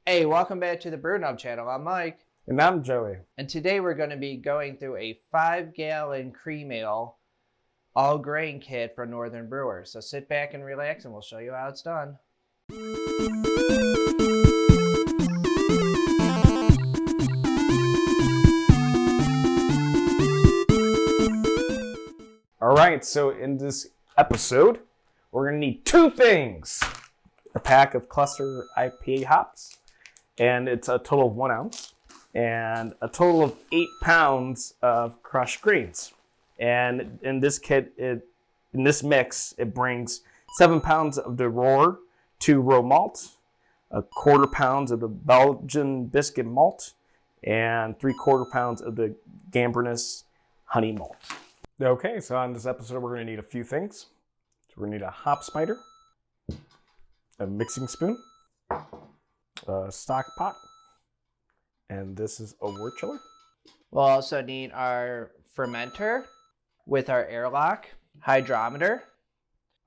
Hey, welcome back to the Brew channel. I'm Mike. And I'm Joey. And today we're going to be going through a 5-gallon cream ale all grain kit for Northern Brewer. So sit back and relax and we'll show you how it's done. Alright, so in this episode, we're going to need two things. A pack of cluster IPA hops, and it's a total of 1 ounce, and a total of 8 pounds of crushed grains. And in this kit, in this mix, it brings 7 pounds of the Rahr 2 row malt, 1/4 pounds of the Belgian Biscuit malt, and 3/4 pounds of the Gambrinus honey malt. Okay, so on this episode, we're going to need a few things. So we're going to need a hop spider, a mixing spoon, a stock pot, and this is a Wort Chiller. We'll also need our fermenter with our airlock, hydrometer,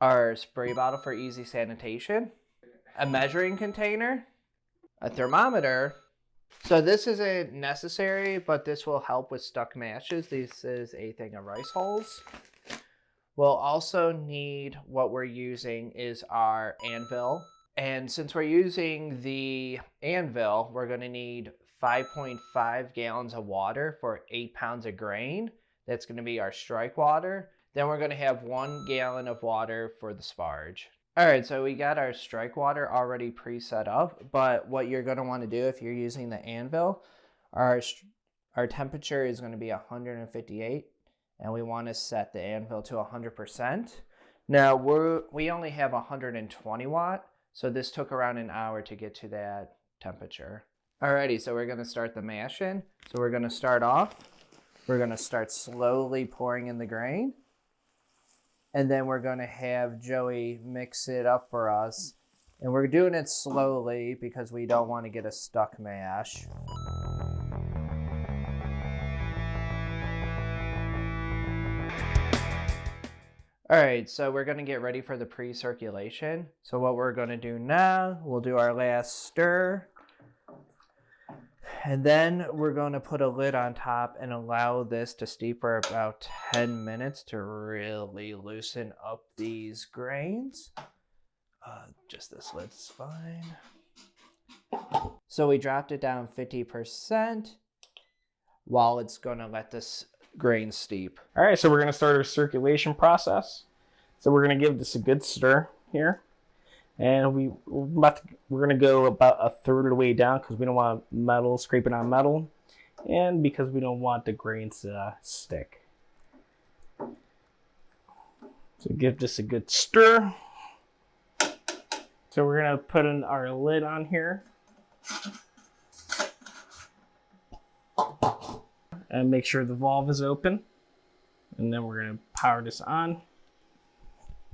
our spray bottle for easy sanitation, a measuring container, a thermometer. So this isn't necessary, but this will help with stuck mashes. This is a thing of rice hulls. We'll also need, what we're using is our Anvil. And since we're using the Anvil, we're going to need 5.5 gallons of water for 8 pounds of grain. That's going to be our strike water. Then we're going to have 1 gallon of water for the sparge. All right, so we got our strike water already pre-set up, but what you're going to want to do if you're using the Anvil, our temperature is going to be 158, and we want to set the Anvil to 100%. Now, we only have 120 watt, so this took around an hour to get to that temperature. Alrighty, so we're going to start the mashing. So we're going to start off, we're going to start slowly pouring in the grain. And then we're going to have Joey mix it up for us. And we're doing it slowly because we don't want to get a stuck mash. Alright, so we're going to get ready for the pre-circulation. So what we're going to do now, we'll do our last stir. And then we're going to put a lid on top and allow this to steep for about 10 minutes to really loosen up these grains. Just this lid's fine. So we dropped it down 50% while it's going to let this grain steep. All right, so we're going to start our circulation process. So we're going to give this a good stir here. And we're going to go about 1/3 of the way down because we don't want metal scraping on metal, and because we don't want the grains to stick. So give this a good stir. So we're going to put in our lid on here. And make sure the valve is open. And then we're going to power this on.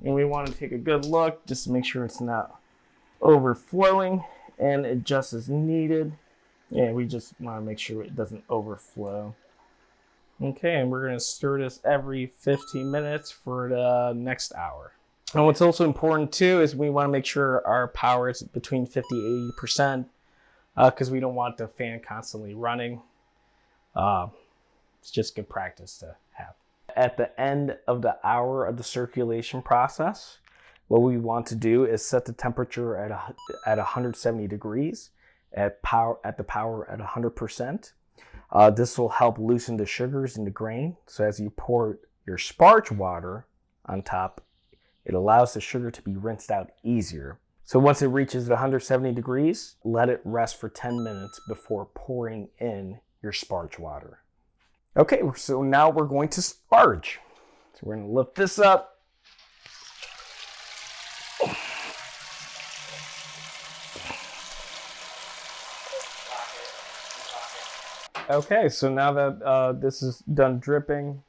And we want to take a good look just to make sure it's not overflowing and adjust as needed. Yeah, we just want to make sure it doesn't overflow. Okay, and we're going to stir this every 15 minutes for the next hour. And what's also important too is we want to make sure our power is between 50-80% because we don't want the fan constantly running. It's just good practice to have. At the end of the hour of the circulation process, what we want to do is set the temperature at 170 degrees at the power at 100%. This will help loosen the sugars in the grain. So as you pour your sparge water on top, it allows the sugar to be rinsed out easier. So once it reaches 170 degrees, let it rest for 10 minutes before pouring in your sparge water. Okay, so now we're going to sparge. So we're going to lift this up. Okay, so now that this is done dripping,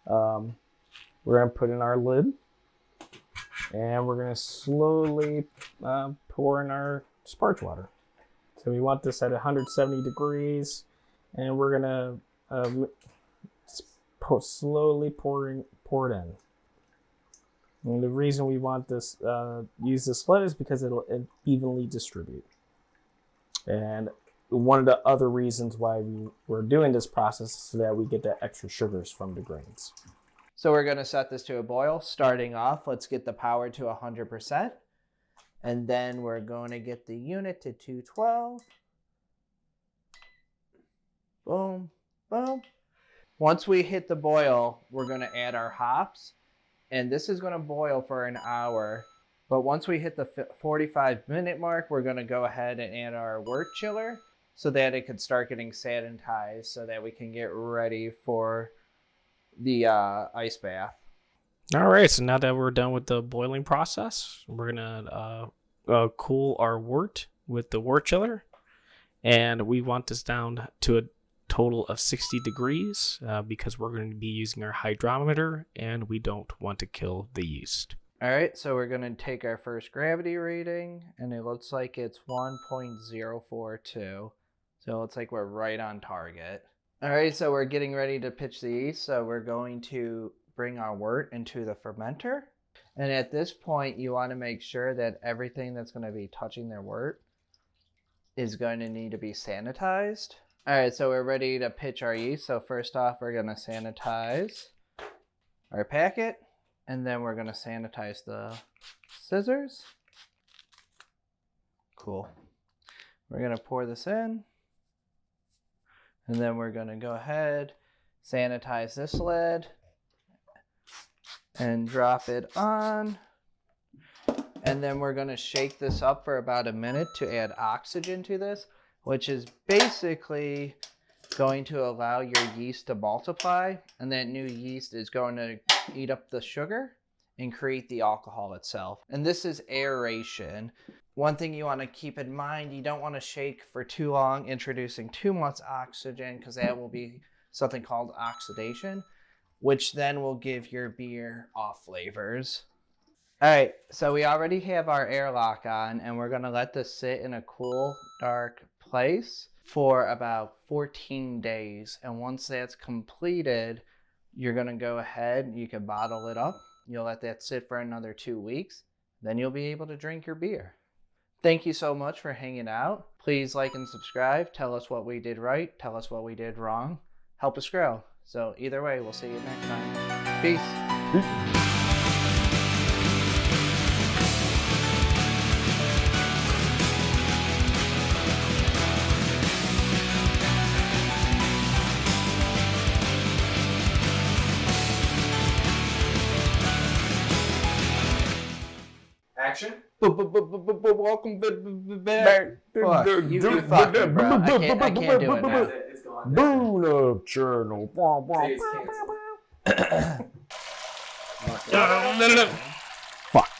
we're going to put in our lid. And we're going to slowly pour in our sparge water. So we want this at 170 degrees. And we're going to slowly pour it in. And the reason we want this use this lid is because it'll evenly distribute. And one of the other reasons why we're doing this process is so that we get the extra sugars from the grains. So we're going to set this to a boil. Starting off, let's get the power to 100%. And then we're going to get the unit to 212. Boom, boom. Once we hit the boil, we're going to add our hops. And this is going to boil for an hour. But once we hit the 45-minute mark, we're going to go ahead and add our Wort Chiller so that it can start getting sanitized so that we can get ready for the ice bath. All right, so now that we're done with the boiling process, we're going to cool our wort with the Wort Chiller. And we want this down to a total of 60 degrees because we're going to be using our hydrometer and we don't want to kill the yeast. All right, so we're going to take our first gravity reading, and it looks like it's 1.042. So it looks like we're right on target. All right, so we're getting ready to pitch the yeast. So we're going to bring our wort into the fermenter. And at this point, you want to make sure that everything that's going to be touching their wort is going to need to be sanitized. All right, so we're ready to pitch our yeast. So first off, we're going to sanitize our packet. And then we're going to sanitize the scissors. Cool. We're going to pour this in. And then we're going to go ahead, sanitize this lid. And drop it on. And then we're going to shake this up for about a minute to add oxygen to this, which is basically going to allow your yeast to multiply. And that new yeast is going to eat up the sugar and create the alcohol itself. And this is aeration. One thing you want to keep in mind, you don't want to shake for too long, introducing too much oxygen, because that will be something called oxidation, which then will give your beer off flavors. All right, so we already have our airlock on, and we're going to let this sit in a cool, dark place for about 14 days. And once that's completed, you're going to go ahead, you can bottle it up. You'll let that sit for another 2 weeks. Then you'll be able to drink your beer. Thank you so much for hanging out. Please like and subscribe. Tell us what we did right. Tell us what we did wrong. Help us grow. So either way, we'll see you next time. Peace. Action. Welcome back. Fuck, you fucked me, bro. I can't do it now. It's gone. Boon up channel. Today's canceled. Fuck.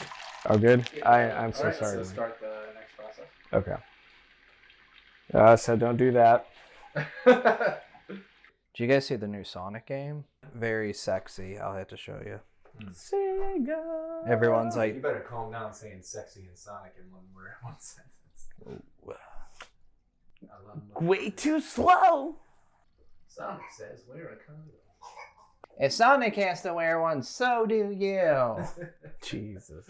Oh, good. I'm so Alright, sorry. So start the next process. Okay. So don't do that. Did you guys see the new Sonic game? Very sexy. I'll have to show you. Sega. Everyone's like, You better calm down saying sexy and Sonic in one word, one sentence. I love my- Way too slow. Sonic says wear a condom. if Sonic has to wear one, so do you. Jesus.